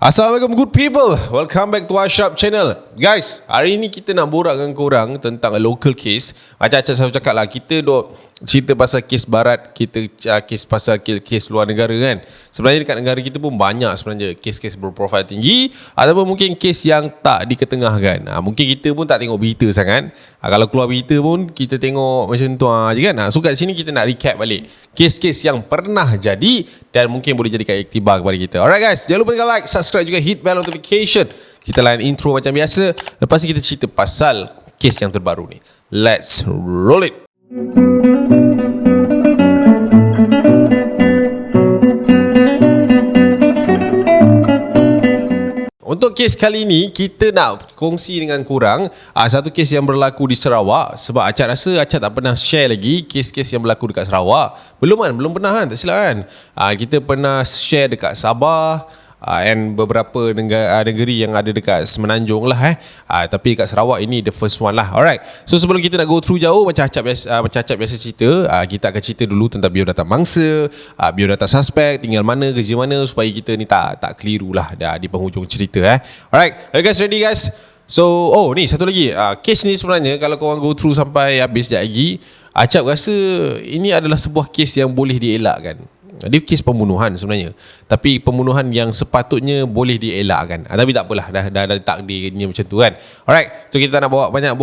Assalamualaikum good people. Welcome back to Ashraf channel. Guys, hari ni kita nak borak dengan korang tentang a local case. Macam saya cakap lah, kita dok cerita pasal kes barat, kita kes pasal kes luar negara kan. Sebenarnya dekat negara kita pun banyak sebenarnya kes-kes berprofil tinggi ataupun mungkin kes yang tak diketengahkan. Mungkin kita pun tak tengok berita sangat. Kalau keluar berita pun kita tengok macam tu je kan. So kat sini kita nak recap balik kes-kes yang pernah jadi dan mungkin boleh jadikan iktibar kepada kita. Alright guys, jangan lupa tekan like, subscribe juga hit bell notification. Kita layan intro macam biasa. Lepas ni kita cerita pasal kes yang terbaru ni. Let's roll it. Untuk kes kali ini, kita nak kongsi dengan korang satu kes yang berlaku di Sarawak. Sebab Acad rasa Acad tak pernah share lagi kes-kes yang berlaku dekat Sarawak. Belum pernah kan, tak silap kan. Kita pernah share dekat Sabah and beberapa negeri yang ada dekat Semenanjung lah tapi dekat Sarawak ini the first one lah. Alright, so sebelum kita nak go through jauh macam Acad biasa cerita, kita akan cerita dulu tentang biodata mangsa, biodata suspek, tinggal mana, kerja mana, supaya kita ni tak keliru lah di penghujung cerita. Alright, are you guys ready guys? So ni satu lagi, kes ni sebenarnya kalau korang go through sampai habis sekejap lagi, Acad rasa ini adalah sebuah kes yang boleh dielakkan. Dia kes pembunuhan sebenarnya, tapi pembunuhan yang sepatutnya boleh dielakkan. Tapi tak apalah, dah takdirnya macam tu kan. Alright, so kita nak bawa banyak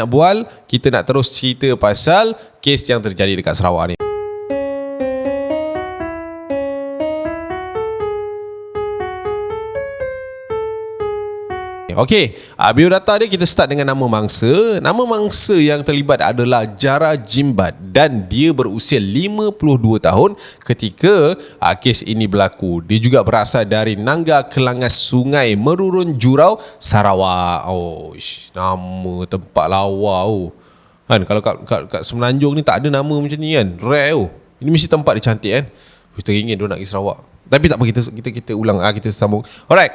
bual. Kita nak terus cerita pasal kes yang terjadi dekat Sarawak ni. Okey, biodata dia kita start dengan nama mangsa. Nama mangsa yang terlibat adalah Jara Jimbat dan dia berusia 52 tahun ketika kes ini berlaku. Dia juga berasal dari Nangga Kelangas Sungai Merurun Jurau, Sarawak. Nama tempat lawa kan. Kalau kat Semenanjung ni tak ada nama macam ni kan. Rare Ini mesti tempat dia cantik kan. Teringin dia nak pergi Sarawak. Tapi tak apa, kita ulang, kita sambung. Alright,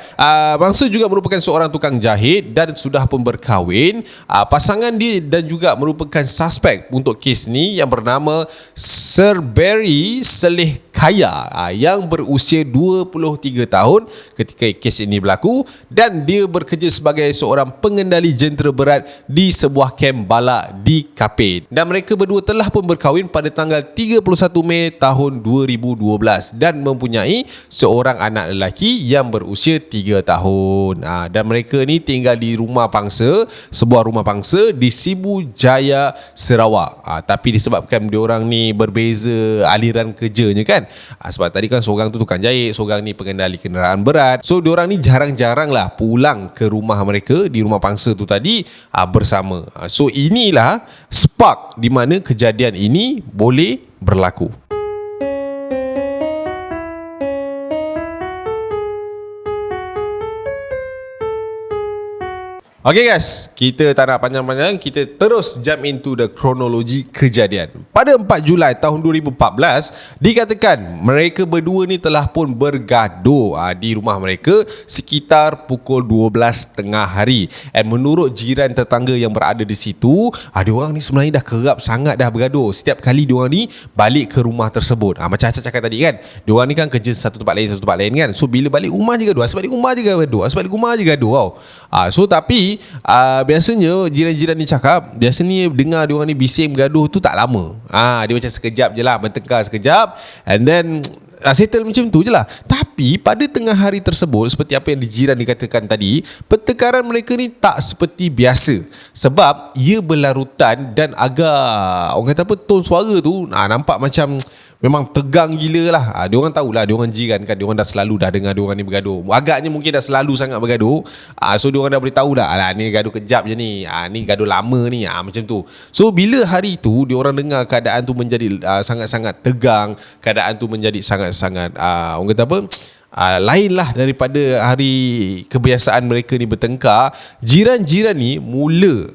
bangsa juga merupakan seorang tukang jahit dan sudah pun berkahwin. Pasangan dia dan juga merupakan suspek untuk kes ni yang bernama Sir Barry Seleh Kaya yang berusia 23 tahun ketika kes ini berlaku, dan dia bekerja sebagai seorang pengendali jentera berat di sebuah kem balak di Kapit. Dan mereka berdua telah pun berkahwin pada tanggal 31 Mei tahun 2012 dan mempunyai seorang anak lelaki yang berusia 3 tahun. Dan mereka ni tinggal di rumah pangsa, sebuah rumah pangsa di Sibu Jaya, Sarawak. Tapi disebabkan diorang ni berbeza aliran kerjanya kan. Sebab tadi kan seorang tu tukang jahit, seorang ni pengendali kenderaan berat. So diorang ni jarang-jarang lah pulang ke rumah mereka di rumah pangsa tu tadi bersama. So inilah spark di mana kejadian ini boleh berlaku. Okay guys, kita tak nak panjang-panjang, kita terus jump into the chronology kejadian. Pada 4 Julai tahun 2014, dikatakan mereka berdua ni telah pun bergaduh di rumah mereka sekitar pukul 12 tengah hari. And menurut jiran tetangga yang berada di situ, diorang ni sebenarnya dah kerap sangat dah bergaduh. Setiap kali diorang ni balik ke rumah tersebut. Macam Acad cakap tadi kan, diorang ni kan kerja satu tempat lain kan. So bila balik rumah je gaduh, sebalik rumah je gaduh. So tapi biasanya jiran-jiran ni cakap, biasanya dengar diorang ni bising bergaduh tu tak lama. Dia macam sekejap je lah, bertengkar sekejap and then settle macam tu je lah. Tapi pada tengah hari tersebut, seperti apa yang jiran dikatakan tadi, pertengkaran mereka ni tak seperti biasa. Sebab ia berlarutan dan agak, orang kata apa, tone suara tu nampak macam memang tegang gila lah. Diorang tahulah, diorang jiran kan, diorang dah selalu dah dengar diorang ni bergaduh. Agaknya mungkin dah selalu sangat bergaduh. So diorang dah boleh tahu dah, ni gaduh kejap je ni, ni gaduh lama ni, macam tu. So bila hari tu diorang dengar keadaan tu menjadi sangat-sangat tegang, keadaan tu menjadi sangat-sangat orang kata apa, lain lah daripada hari kebiasaan mereka ni bertengkar. Jiran-jiran ni mula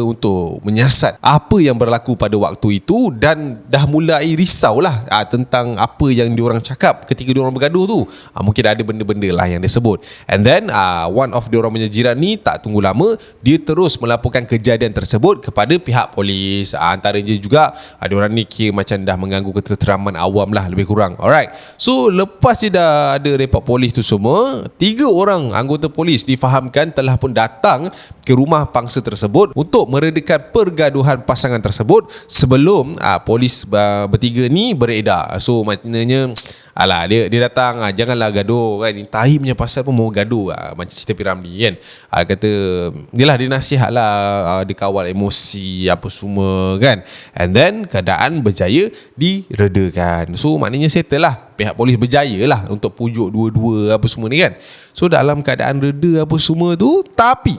untuk menyiasat apa yang berlaku pada waktu itu dan dah mulai risau lah tentang apa yang diorang cakap ketika diorang bergaduh tu. Mungkin ada benda-benda lah yang dia sebut. And then one of diorang punya jiran ni tak tunggu lama, dia terus melaporkan kejadian tersebut kepada pihak polis. Antaranya juga diorang ni kira macam dah mengganggu ketenteraman awam lah lebih kurang. Alright, so lepas dia dah pada report polis tu semua, 3 orang anggota polis difahamkan telah pun datang ke rumah pangsa tersebut untuk meredakan pergaduhan pasangan tersebut sebelum polis bertiga ni beredar. So maknanya dia datang, janganlah gaduh kan, tahi punya pasal pun mau gaduh, macam cerita Piramli kan. Kata dia nasihat lah, dia kawal emosi apa semua kan, and then keadaan berjaya diredakan. So maknanya settle lah, pihak polis berjaya lah untuk pujuk dua-dua apa semua ni kan. So dalam keadaan reda apa semua tu, tapi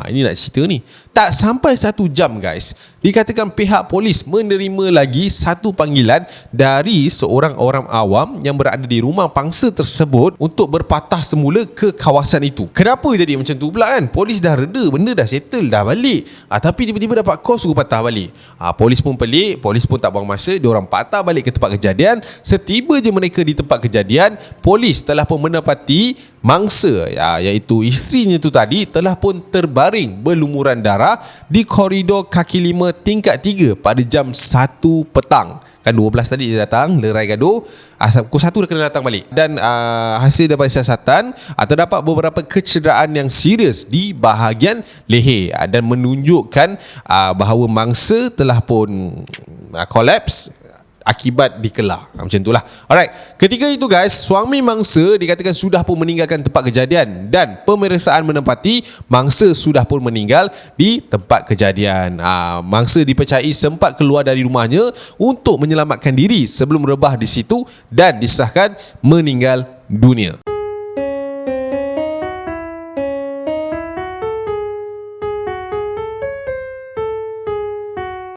ini nak cerita ni, tak sampai 1 jam guys, dikatakan pihak polis menerima lagi satu panggilan dari seorang orang awam yang berada di rumah pangsa tersebut untuk berpatah semula ke kawasan itu. Kenapa jadi macam tu pula kan? Polis dah reda, benda dah settle, dah balik, tapi tiba-tiba dapat call suruh patah balik. Polis pun pelik, polis pun tak buang masa, diorang patah balik ke tempat kejadian. Setiba je mereka di tempat kejadian, polis telah pun mendapati mangsa, iaitu isterinya tu tadi, telah pun terbaring berlumuran darah di koridor kaki 5 tingkat 3 pada jam 1 petang. Kan 12 tadi dia datang, lerai gaduh, pukul 1 dia kena datang balik. Dan hasil daripada siasatan, terdapat beberapa kecederaan yang serius di bahagian leher dan menunjukkan bahawa mangsa telah pun collapse akibat dikelar. Macam itulah. Alright. Ketika itu guys, suami mangsa dikatakan sudah pun meninggalkan tempat kejadian dan pemeriksaan menempati mangsa sudah pun meninggal di tempat kejadian. Mangsa dipercayai sempat keluar dari rumahnya untuk menyelamatkan diri sebelum rebah di situ dan disahkan meninggal dunia.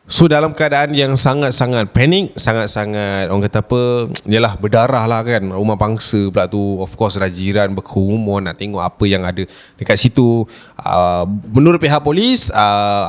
So dalam keadaan yang sangat-sangat panik, sangat-sangat orang kata apa, yalah berdarah lah kan, rumah pangsa pula tu, of course jiran berkerumun nak tengok apa yang ada dekat situ. Menurut pihak polis,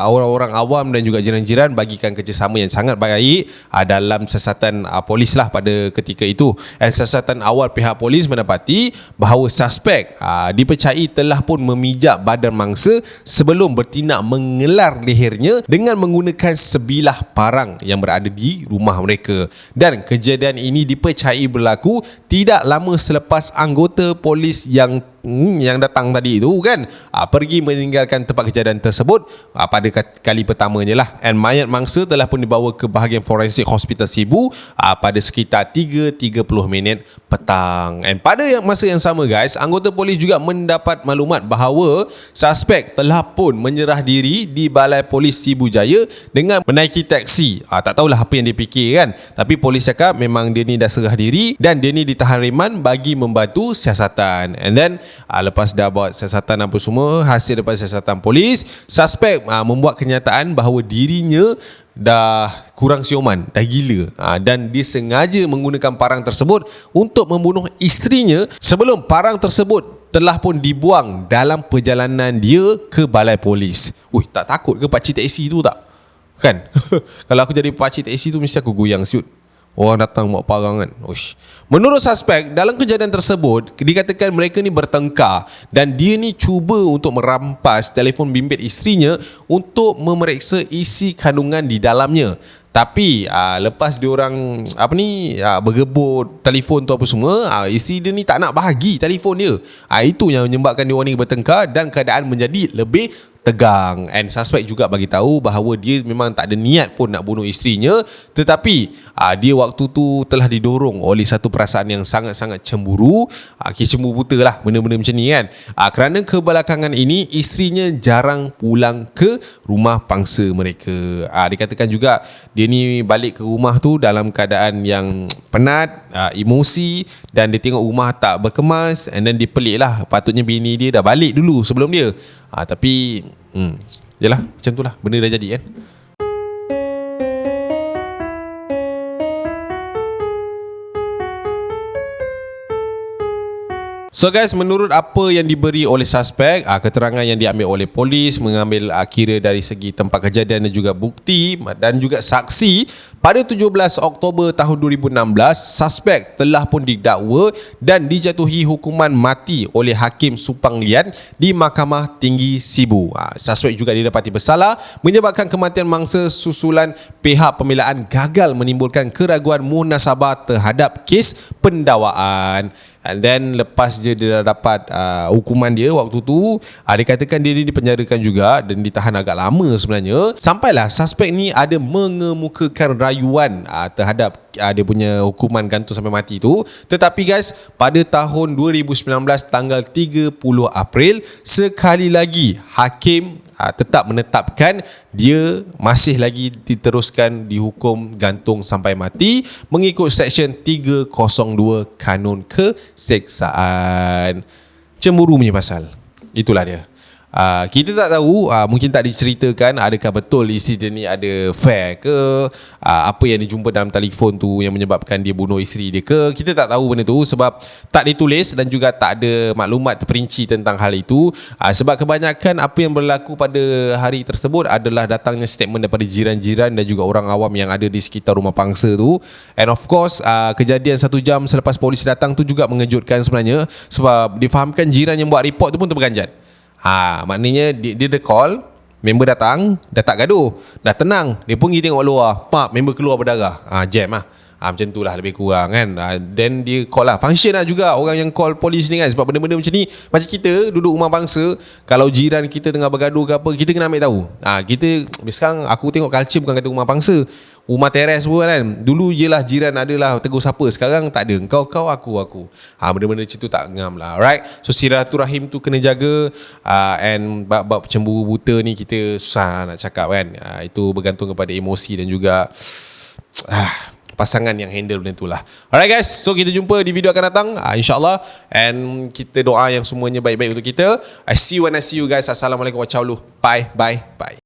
orang-orang awam dan juga jiran-jiran bagikan kerjasama yang sangat baik dalam siasatan polis lah pada ketika itu. Dan siasatan awal pihak polis mendapati bahawa suspek dipercayai telah pun memijak badan mangsa sebelum bertindak mengelar lehernya dengan menggunakan bilah parang yang berada di rumah mereka. Dan kejadian ini dipercayai berlaku tidak lama selepas anggota polis yang datang tadi itu kan pergi meninggalkan tempat kejadian tersebut pada kali pertamanya lah. And mayat mangsa telah pun dibawa ke bahagian forensik Hospital Sibu pada sekitar 3.30 petang. And pada masa yang sama guys, anggota polis juga mendapat maklumat bahawa suspek telah pun menyerah diri di Balai Polis Sibu Jaya dengan menaiki taksi. Tak tahulah apa yang dia fikir kan, tapi polis cakap memang dia ni dah serah diri dan dia ni ditahan reman bagi membantu siasatan. And then lepas dah buat siasatan apa semua, hasil daripada siasatan polis, suspek membuat kenyataan bahawa dirinya dah kurang siuman, dah gila, dan dia sengaja menggunakan parang tersebut untuk membunuh isterinya sebelum parang tersebut telah pun dibuang dalam perjalanan dia ke balai polis. Tak takut ke pakcik taksi tu tak? Kan? Kalau aku jadi pakcik taksi tu mesti aku goyang siut. Orang datang bawa parang kan. Menurut suspek, dalam kejadian tersebut dikatakan mereka ni bertengkar dan dia ni cuba untuk merampas telefon bimbit isterinya untuk memeriksa isi kandungan di dalamnya. Tapi lepas diorang bergebut telefon tu apa semua, isteri dia ni tak nak bahagi telefon dia. Itu yang menyebabkan diorang ni bertengkar dan keadaan menjadi lebih tegang. And suspek juga bagi tahu bahawa dia memang tak ada niat pun nak bunuh isterinya, tetapi dia waktu tu telah didorong oleh satu perasaan yang sangat-sangat cemburu. Cemburu buta lah, benda-benda macam ni kan. Kerana kebelakangan ini isterinya jarang pulang ke rumah pangsa mereka. Dikatakan juga dia ni balik ke rumah tu dalam keadaan yang penat, emosi, dan dia tengok rumah tak berkemas. And then dia pelik lah, patutnya bini dia dah balik dulu sebelum dia. Tapi yalah, macam tu lah benda dah jadi kan. So guys, menurut apa yang diberi oleh suspek, keterangan yang diambil oleh polis, mengambil kira dari segi tempat kejadian dan juga bukti dan juga saksi, Pada 17 Oktober tahun 2016, suspek telah pun didakwa dan dijatuhi hukuman mati oleh Hakim Supang Lian di Mahkamah Tinggi Sibu. Suspek juga didapati bersalah menyebabkan kematian mangsa susulan pihak pembelaan gagal menimbulkan keraguan muhasabah terhadap kes pendakwaan. And then lepas dia dah dapat hukuman dia waktu tu, dikatakan dia dipenjarakan juga dan ditahan agak lama sebenarnya. Sampailah suspek ni ada mengemukakan rayuan terhadap dia punya hukuman gantung sampai mati tu. Tetapi guys, pada tahun 2019 tanggal 30 April, sekali lagi hakim tetap menetapkan dia masih lagi diteruskan dihukum gantung sampai mati mengikut Seksyen 302 Kanun Keseksaan. Cemburu punya pasal. Itulah dia. Kita tak tahu, mungkin tak diceritakan adakah betul isteri dia ni ada affair ke, apa yang dijumpa dalam telefon tu yang menyebabkan dia bunuh isteri dia ke. Kita tak tahu benda tu sebab tak ditulis dan juga tak ada maklumat terperinci tentang hal itu. Sebab kebanyakan apa yang berlaku pada hari tersebut adalah datangnya statement daripada jiran-jiran dan juga orang awam yang ada di sekitar rumah pangsa tu. And of course, kejadian 1 jam selepas polis datang tu juga mengejutkan sebenarnya, sebab difahamkan jiran yang buat report tu pun terperanjat. Maknanya dia ada call, member datang, dah tak gaduh, dah tenang, dia pun pergi tengok luar, member keluar berdarah, jam lah. Macam tu lah lebih kurang kan. Then dia call lah, function lah juga orang yang call polis ni kan. Sebab benda-benda macam ni, macam kita duduk rumah bangsa, kalau jiran kita tengah bergaduh ke apa, kita kena ambil tahu. Kita sekarang aku tengok culture bukan kata rumah bangsa, rumah teres pun kan. Dulu je lah jiran adalah tegur siapa, sekarang tak ada, kau aku. Benda-benda macam tu tak ngam lah. Alright, so silaturahim tu kena jaga. And bab cemburu buta ni kita susah nak cakap kan. Itu bergantung kepada emosi dan juga pasangan yang handle benda tu lah. Alright guys, so kita jumpa di video akan datang, InsyaAllah. And kita doa yang semuanya baik-baik untuk kita. I see you when I see you guys. Assalamualaikum warahmatullahi wabarakatuh. Bye.